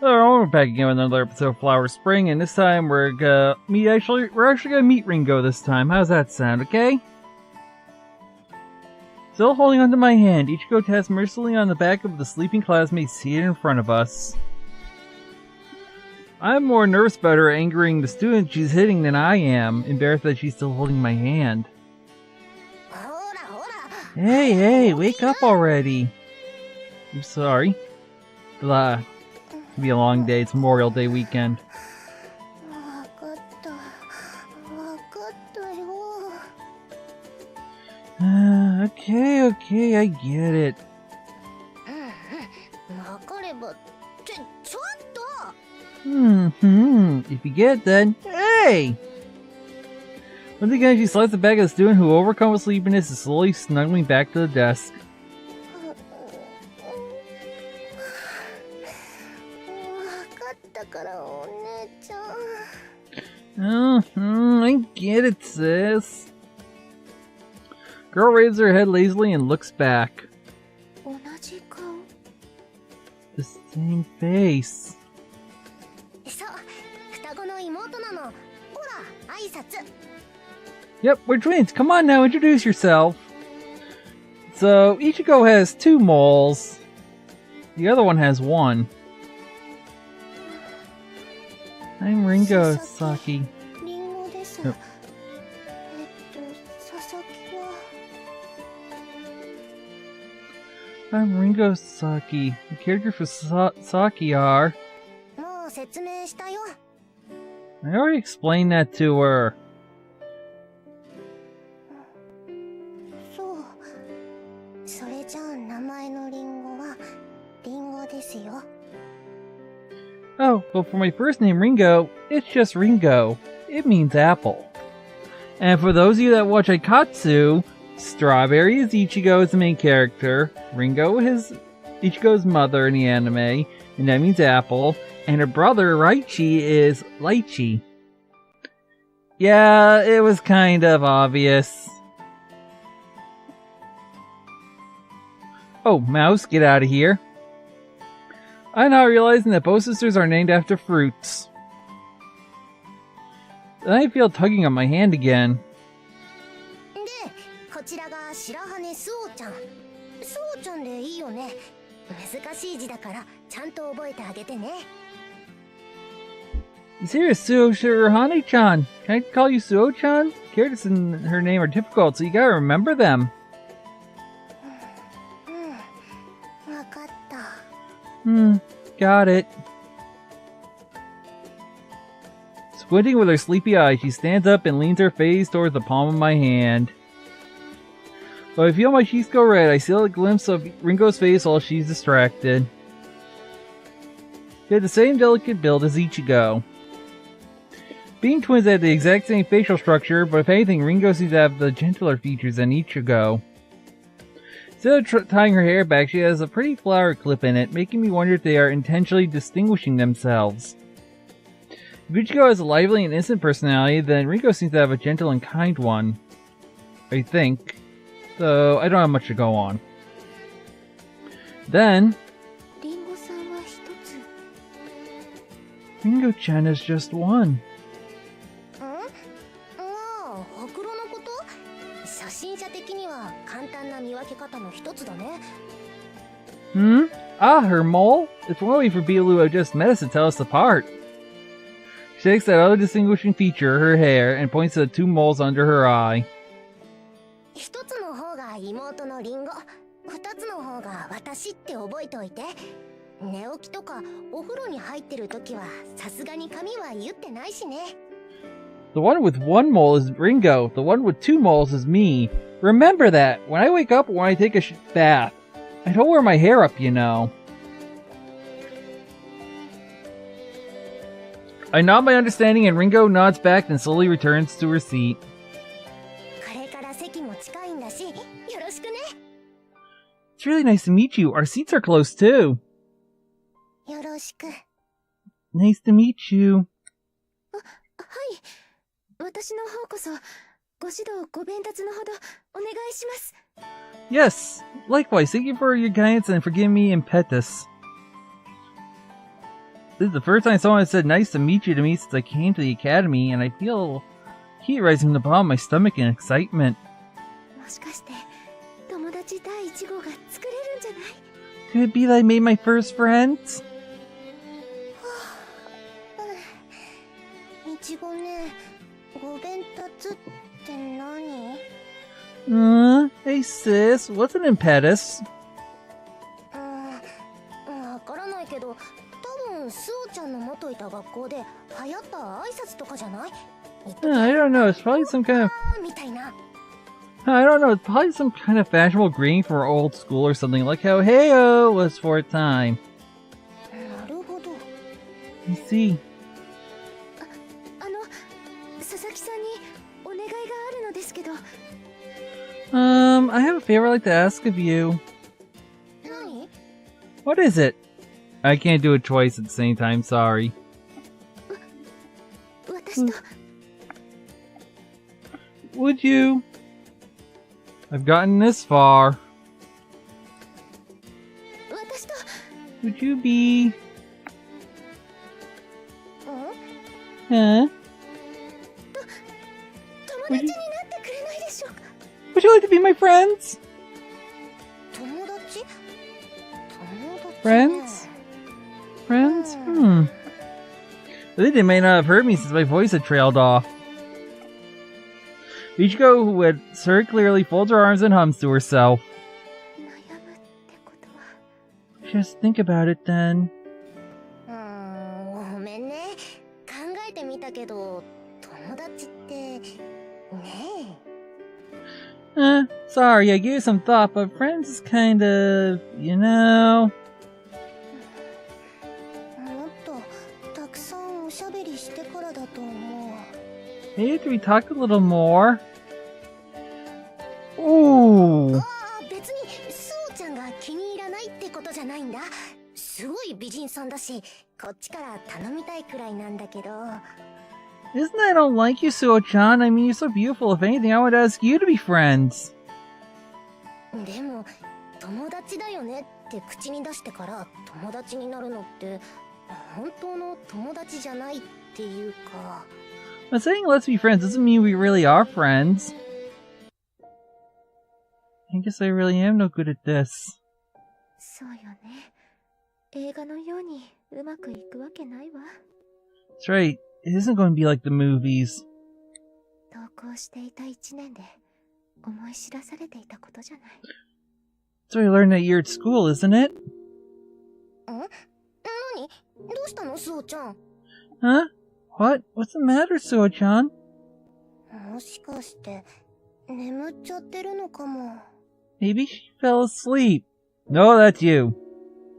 We're back again with another episode of Flower Spring, and this time we're actually gonna meet Ringo this time. How's that sound, okay? Still holding onto my hand, Ichigo taps mercilessly on the back of the sleeping classmate seated in front of us. I'm more nervous about her angering the student she's hitting than I am, embarrassed that she's still holding my hand. Hey, wake up already! I'm sorry. Blah. It'll be a long day, it's Memorial Day weekend. Okay, I get it. If you get it then, hey! Once again, she slides the back of the student who, overcome with sleepiness, is slowly snuggling back to the desk. I get it, sis. Girl raises her head lazily and looks back. The same face. Yep, we're twins. Come on now, introduce yourself. So, Ichigo has 2 moles. The other one has 1. I'm Ringo Saki. Oh. I'm Ringo Saki. The character for Saki are... I already explained that to her. Oh, well, for my first name, Ringo, it's just Ringo. It means apple. And for those of you that watch Aikatsu, Strawberry is Ichigo's main character, Ringo is Ichigo's mother in the anime, and that means apple, and her brother, Raichi, is lychee. Yeah, it was kind of obvious. Oh, Mouse, get out of here. I'm now realizing that both sisters are named after fruits. Then I feel tugging on my hand again. Serious, Suohane-chan. Can I call you Suo-chan? Characters in her name are difficult, so you gotta remember them. Got it. Squinting with her sleepy eyes, she stands up and leans her face towards the palm of my hand. Though I feel my cheeks go red, I steal a glimpse of Ringo's face while she's distracted. She had the same delicate build as Ichigo. Being twins had the exact same facial structure, but if anything, Ringo seems to have the gentler features than Ichigo. Instead of tying her hair back, she has a pretty flower clip in it, making me wonder if they are intentionally distinguishing themselves. If Ichigo has a lively and innocent personality, then Ringo seems to have a gentle and kind one. I think. Though, I don't have much to go on. Then... Ringo-chan is just one. Her mole? It's one way for people who have just met us to tell us apart. She takes that other distinguishing feature, her hair, and points to the 2 moles under her eye. The one with 1 mole is Ringo, the one with 2 moles is me. Remember that, when I wake up or when I take a bath. I don't wear my hair up, you know. I nod my understanding and Ringo nods back and slowly returns to her seat. It's really nice to meet you. Our seats are close too. Nice to meet you. Yes, likewise, thank you for your guidance and for giving me impetus. This is the first time someone has said nice to meet you to me since I came to the academy, and I feel heat rising from the bottom of my stomach in excitement. Could it be that I made my first friends? Hey sis, what's an impetus? I don't know, it's probably some kind of... I don't know, it's probably some kind of fashionable greeting for old school or something, like how "Heyo" was for a time. I see. I have a favor I'd like to ask of you. What is it? I can't do it twice at the same time, sorry. Would you? I've gotten this far. Would you be... Huh? Would you like to be my friends? Friends? Friends? I think they may not have heard me since my voice had trailed off. Ichigo, who had circularly folds her arms and hums to herself. Just think about it then. Sorry, I gave you some thought, but friends is kind of, you know... Maybe if we talked a little more. Ooh. Isn't that I don't like you, Suo-chan? I mean, you're so beautiful. If anything, I would ask you to be friends. But saying let's be friends doesn't mean we really are friends. I guess I really am no good at this. That's right. It isn't going to be like the movies. That's what I learned that year at school, isn't it? Huh? What? What's the matter, Suo-chan? Maybe she fell asleep. No, that's you.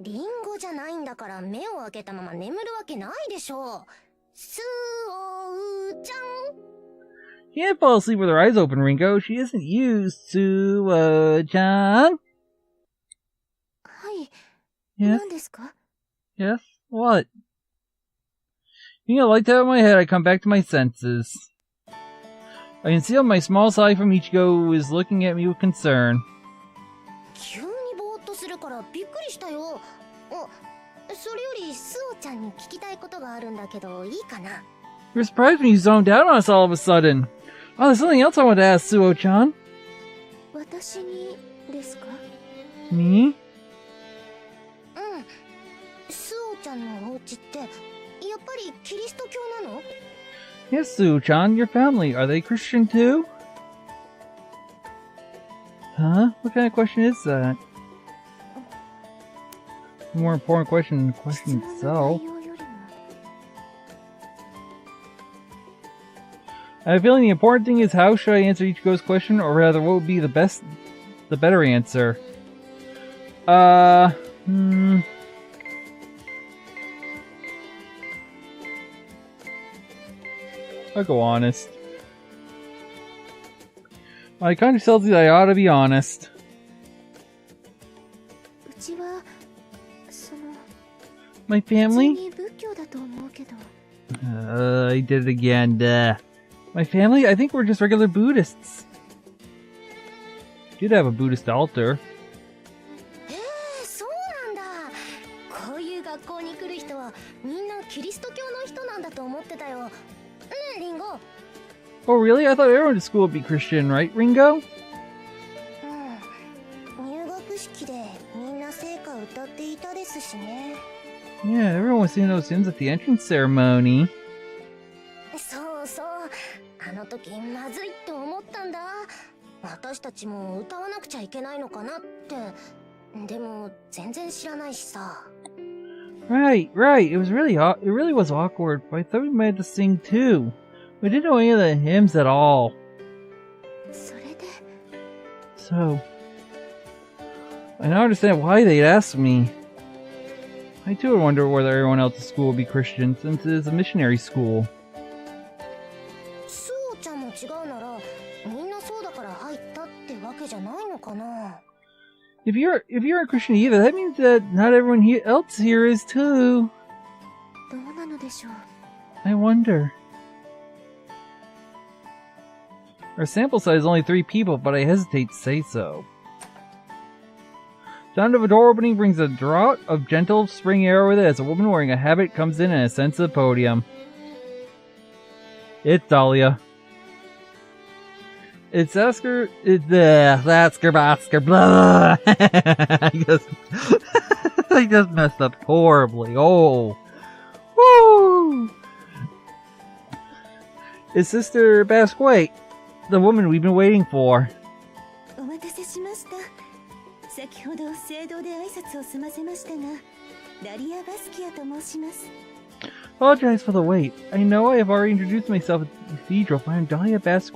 You can't fall asleep with her eyes open, Ringo. She isn't used to, Chan. Yes? Yes? What? You know, like that in my head, I come back to my senses. I can see how my small side from Ichigo who is looking at me with concern. You're surprised when you zoned out on us all of a sudden. Oh, there's something else I want to ask, Suo-chan. Me? Yes, Suo-chan, your family, are they Christian too? Huh? What kind of question is that? A more important question than the question itself. I have a feeling the important thing is how should I answer Ichigo's question, or rather what would be the better answer? I'll go honest. My conscience tells me that I ought to be honest. My family? I did it again, duh. My family? I think we're just regular Buddhists. Did have a Buddhist altar. Oh, really? I thought everyone at school would be Christian, right, Ringo? Yeah, everyone was singing those hymns at the entrance ceremony. Right. It really was awkward, but I thought we might have to sing too. We didn't know any of the hymns at all. So, I now understand why they'd asked me. I too would wonder whether everyone else at school would be Christian, since it is a missionary school. If you're a Christian either, that means that not everyone else here is too. I wonder. Our sample size is only 3 people, but I hesitate to say so. Sound of a door opening brings a draught of gentle spring air with it as a woman wearing a habit comes in and ascends to the podium. It's Dahlia. It's Oscar. That's Gerbasker. Blah. I just messed up horribly. Oh. Woo! It's Sister Basque, the woman we've been waiting for. Apologize for the wait. I know I have already introduced myself at the cathedral, but I'm Dahlia Basque.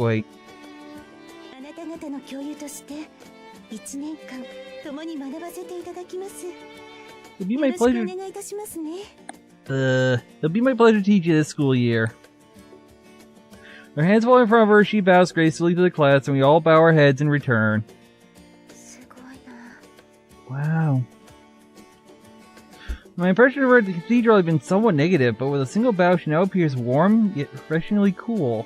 It'll be my pleasure. It'll be my pleasure to teach you this school year. Her hands fall in front of her, she bows gracefully to the class, and we all bow our heads in return. Wow. My impression of her at the cathedral had been somewhat negative, but with a single bow she now appears warm, yet refreshingly cool.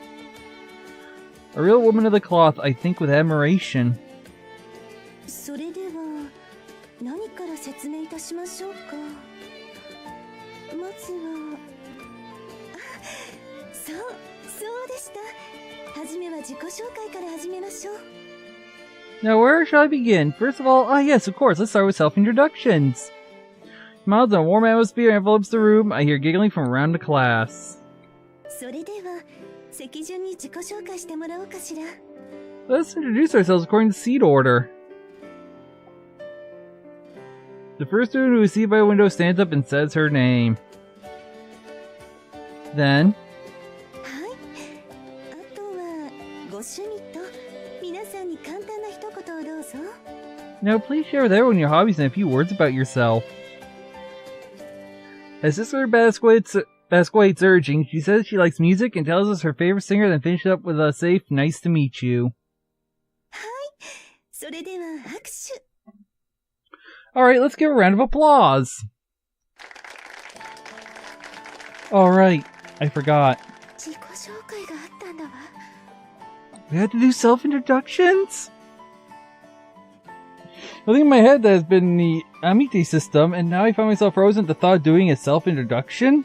A real woman of the cloth, I think with admiration. Now where shall I begin? First of all, yes, of course, let's start with self-introductions. Smiles and a warm atmosphere envelops the room. I hear giggling from around the class. Let's introduce ourselves according to seat order. The first student who is seated by a window stands up and says her name. Then... Now please share with everyone your hobbies and a few words about yourself. As Sister Basquate's urging, she says she likes music and tells us her favorite singer, then finishes up with a safe, nice to meet you. Alright, let's give a round of applause. Alright, I forgot. We had to do self-introductions? I think in my head that has been the Amite system, and now I find myself frozen at the thought of doing a self-introduction?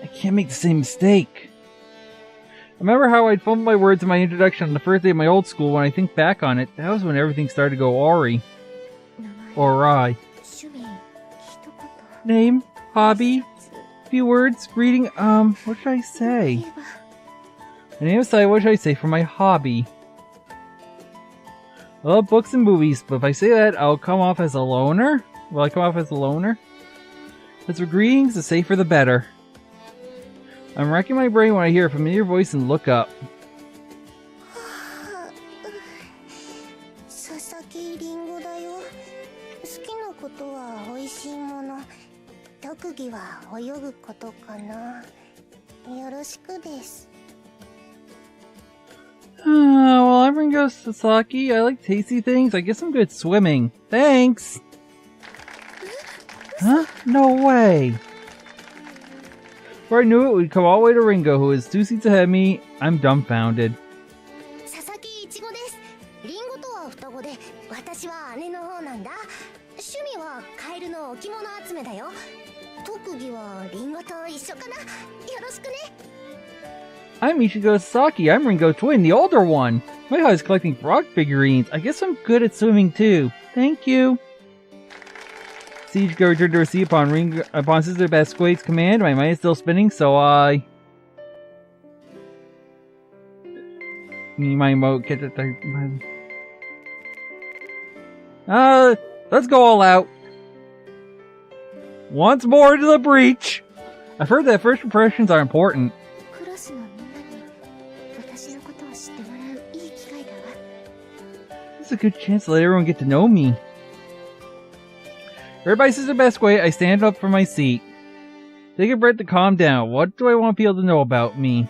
I can't make the same mistake. I remember how I'd fumbled my words in my introduction on the first day of my old school. When I think back on it, that was when everything started to go awry. Or awry. Name, hobby, few words, greeting, what should I say? My name is Sai, what should I say for my hobby? I love books and movies, but if I say that, I'll come off as a loner? Will I come off as a loner? As for greetings, the safer the better. I'm racking my brain when I hear a familiar voice and look up. Well, I'm Ringo Sasaki. I like tasty things. I guess I'm good at swimming. Thanks! Huh? No way! Before I knew it, we'd come all the way to Ringo, who is 2 seats ahead of me. I'm dumbfounded. の置物集めだよ。特技はリンゴと一緒かな。よろしくね。I'm Ichigo Sasaki. I'm Ringo's twin, the older one. My hobby is collecting frog figurines. I guess I'm good at swimming too. Thank you. See Ichigo returned to her seat upon Sister Basque's command. My mind is still spinning, so I... My emote, get it. Let's go all out. Once more to the breach. I've heard that first impressions are important. This is a good chance to let everyone get to know me. Right by Sister Basque, I stand up from my seat. Take a breath to calm down. What do I want people to know about me?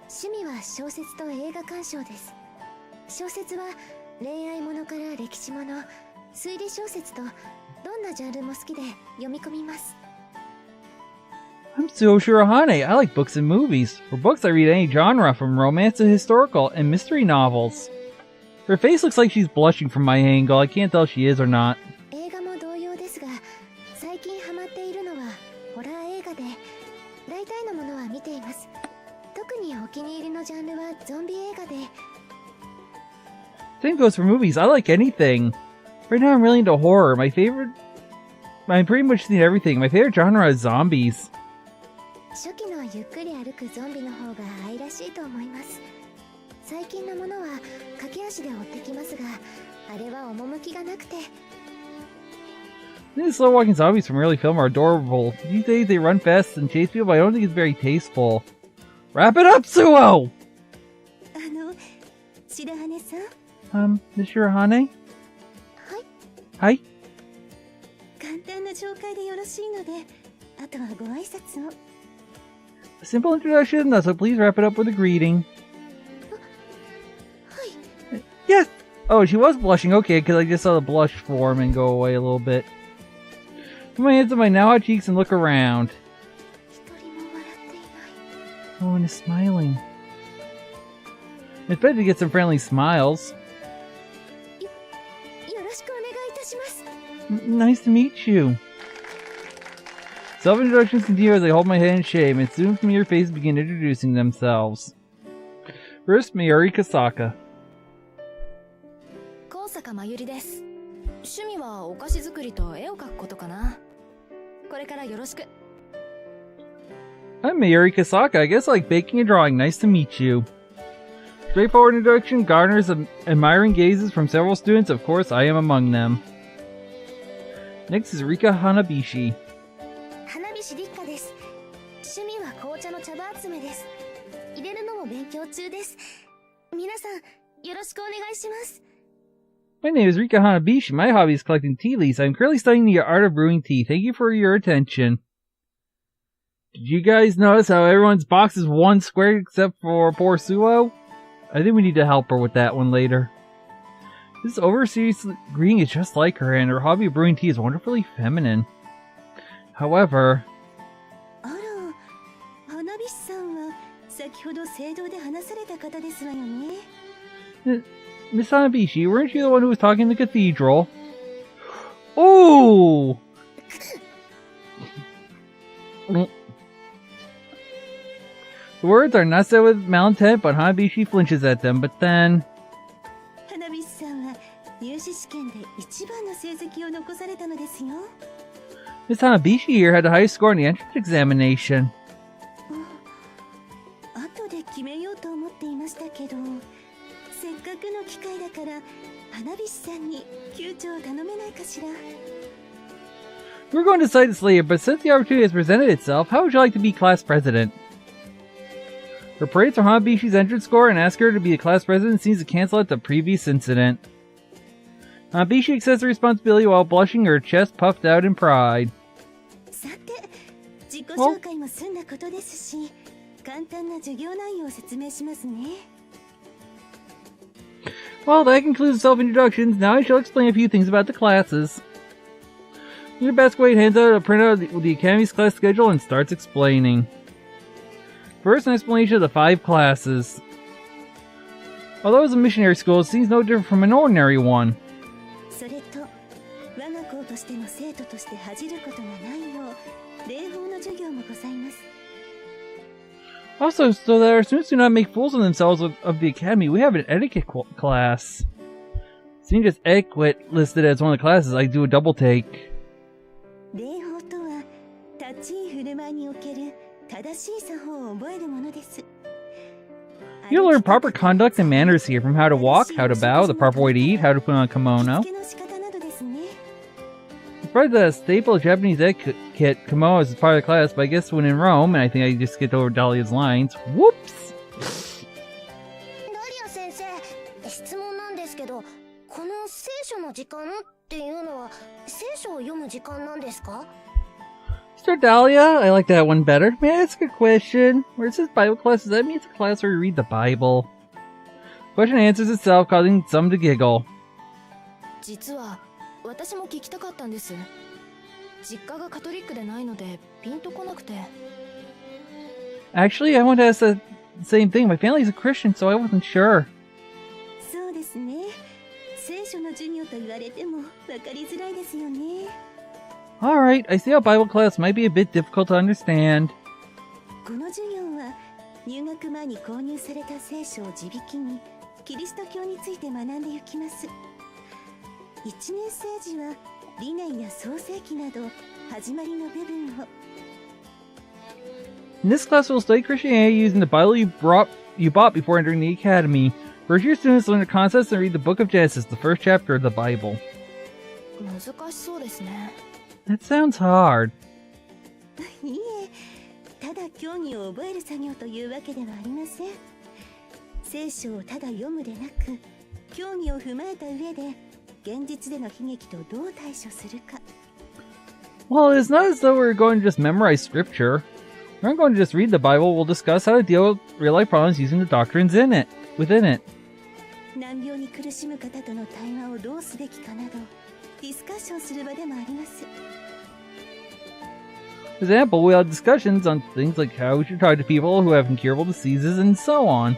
趣味は小説と映画鑑賞です。小説は恋愛ものから歴史もの、推理小説とどんなジャンルも好きで読み込みます。I'm Suo Shirahane. I like books and movies. For books, I read any genre, from romance to historical and mystery novels. Her face looks like she's blushing from my angle. I can't tell if she is or not. 映画も同様ですが、最近ハマっているのはホラー映画で、大体のものは見ています。特にお気に入りのジャンルはゾンビ映画で。Same goes for movies. I like anything. Right now I'm really into horror. I'm pretty much seen everything. My favorite genre is zombies. 初期のゆっくり歩くゾンビの方が愛らしいと思います。最近のものは駆け足で追ってきますが、あれは趣がなくて。These slow walking zombies from early film are adorable. These days they run fast and chase people, but I don't think it's very tasteful. Wrap it up, Suo! Shirahane-san? Miss Shirahane? Hi? 簡単な紹介でよろしいので、あとはご挨拶を。A simple introduction, so please wrap it up with a greeting. Yes! Oh, she was blushing. Okay, because I just saw the blush form and go away a little bit. Put my hands on my now hot cheeks and look around. No one is smiling. It's better to get some friendly smiles. Nice to meet you. Self-introductions continue as I hold my head in shame, and soon familiar faces begin introducing themselves. First, Mayuri Kasaka. 高坂まゆりです。趣味はお菓子作りと絵を描くことかな。これからよろしく。I'm Mayuri Kasaka. I guess I like baking and drawing. Nice to meet you. Straightforward introduction garners admiring gazes from several students. Of course, I am among them. Next is Rika Hanabishi. Hanabishi Rika です。趣味は紅茶の茶葉集めです。入れるのも勉強中です。皆さん、よろしくお願いします。My name is Rika Hanabishi. My hobby is collecting tea leaves. I'm currently studying the art of brewing tea. Thank you for your attention. Did you guys notice how everyone's box is one square except for poor Suo? I think we need to help her with that one later. This overseas greeting is just like her, and her hobby of brewing tea is wonderfully feminine. However... Miss Hanabishi, weren't you the one who was talking in the cathedral? Oh! The words are not said with malintent, but Hanabishi flinches at them, but then... Miss Hanabishi here had the highest score in the entrance examination. We're going to decide this later, but since the opportunity has presented itself, how would you like to be class president? Her praise for Hanabishi's entrance score and ask her to be the class president seems to cancel out the previous incident. Hanabishi accepts the responsibility while blushing, her chest puffed out in pride. Well, that concludes self-introductions. Now I shall explain a few things about the classes. Your Basque hands out a printout with the Academy's class schedule and starts explaining. First, an explanation of the 5 classes. Although it's a missionary school, it seems no different from an ordinary one. 我が校としての生徒として恥じることがないよう礼法の授業もございます。 Also, so that our students do not make fools of themselves of the academy, we have an etiquette class. Seeing just etiquette listed as one of the classes, I do a double take. 礼法とは立ち居振る舞いにおける正しい作法を覚えるものです。 You'll learn proper conduct and manners here, from how to walk, how to bow, the proper way to eat, how to put on a kimono. It's probably the staple of Japanese etiquette, kimono is part of the class, but I guess when in Rome, and I think I just skipped over Dahlia's lines. Whoops! Dahlia 先生、質問なんですけど、この聖書の時間っていうのは聖書を読む時間なんですか? Mr. Dahlia, I like that one better. May I ask a question? Where it says Bible class, does that mean it's a class where you read the Bible? Question answers itself, causing some to giggle. 実は私も聞きたかったんです。実家がカトリックでないのでピンとこなくて。Actually, I want to ask the same thing. My family's a Christian, so I wasn't sure. そうですね。聖書の授業と言われても分かりづらいですよね。Alright, I see how Bible class might be a bit difficult to understand. この授業は入学前に購入された聖書を地引きにキリスト教について学んでいきます。1年生時は理念や創世記など始まりの部分を。 In this class, we'll study Christianity using the Bible you bought before entering the academy. First year students learn the concepts and read the book of Genesis, the first chapter of the Bible. 難しそうですね。That sounds hard. いいえ、ただ教義を覚える作業というわけではありません。聖書をただ読むでなく、教義を踏まえた上で現実での悲劇とどう対処するか。 Well, it's not as though we're going to just memorize scripture. We're not going to just read the Bible. We'll discuss how to deal with real-life problems using the doctrines within it. 難病に苦しむ方との対話をどうすべきかなど、ディスカッションする場でもあります。 For example, we'll have discussions on things like how we should talk to people who have incurable diseases and so on.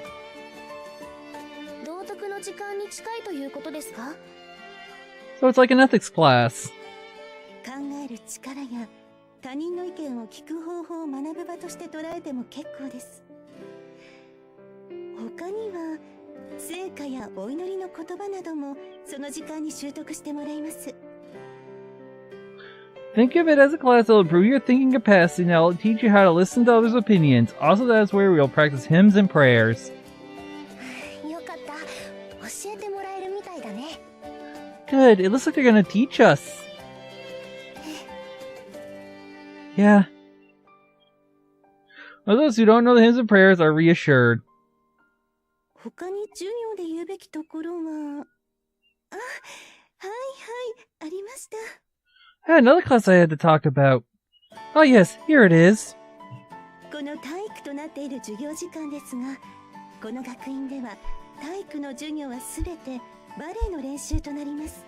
道徳の時間に近いということですか? So it's like an ethics class. 考える力や他人の意見を聞く方法を学ぶ場として捉えても結構です。他には聖歌やお祈りの言葉などもその時間に習得してもらいます。 Think of it as a class that will improve your thinking capacity and that will teach you how to listen to others' opinions. Also, that's where we'll practice hymns and prayers. よかった。教えてもらえるみたいだね。 Good. It looks like they're gonna teach us. Yeah. Those who don't know the hymns and prayers are reassured. 他に授業で言うべきところは、はいはい、ありました。 I had another class I had to talk about. Oh yes, here it is. この体育となっている授業時間ですが、この学院では体育の授業はすべてバレエの練習となります。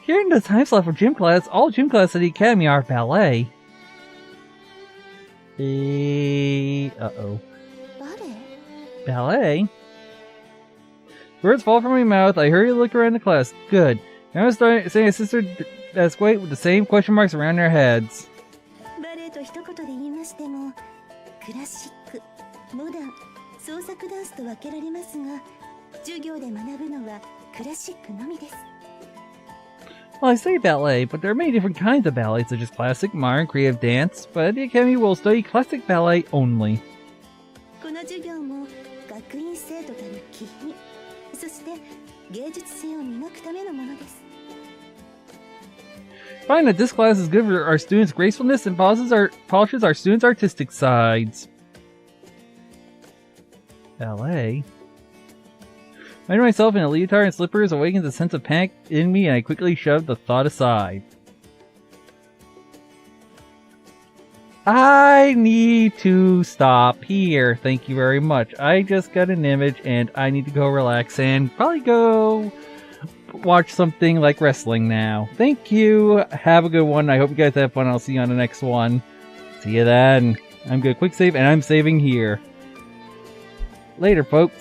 Here in the time slot for gym class, all gym classes at the academy are ballet. Uh-oh. Ballet? Words fall from my mouth. I hurry to look around the class. Good. Now I'm starting saying a sister that's great with the same question marks around their heads. バレエと一言で言いましても、クラシック、モダン、創作ダンスと分けられますが、授業で学ぶのはクラシックのみです。 Well, I say ballet, but there are many different kinds of ballet, such as classic, modern, creative dance, but at the academy we'll study classic ballet only. この授業も学院生徒たる気品、そして芸術性を磨くためのものです。 I find that this class is good for our students' gracefulness and polishes our students' artistic sides. Ballet? Finding myself in a leotard and slippers awakens a sense of panic in me, and I quickly shove the thought aside. I need to stop here. Thank you very much. I just got an image, and I need to go relax and probably go watch something like wrestling now. Thank you. Have a good one. I hope you guys have fun. I'll see you on the next one. See you then. I'm gonna quick save, and I'm saving here. Later, folks.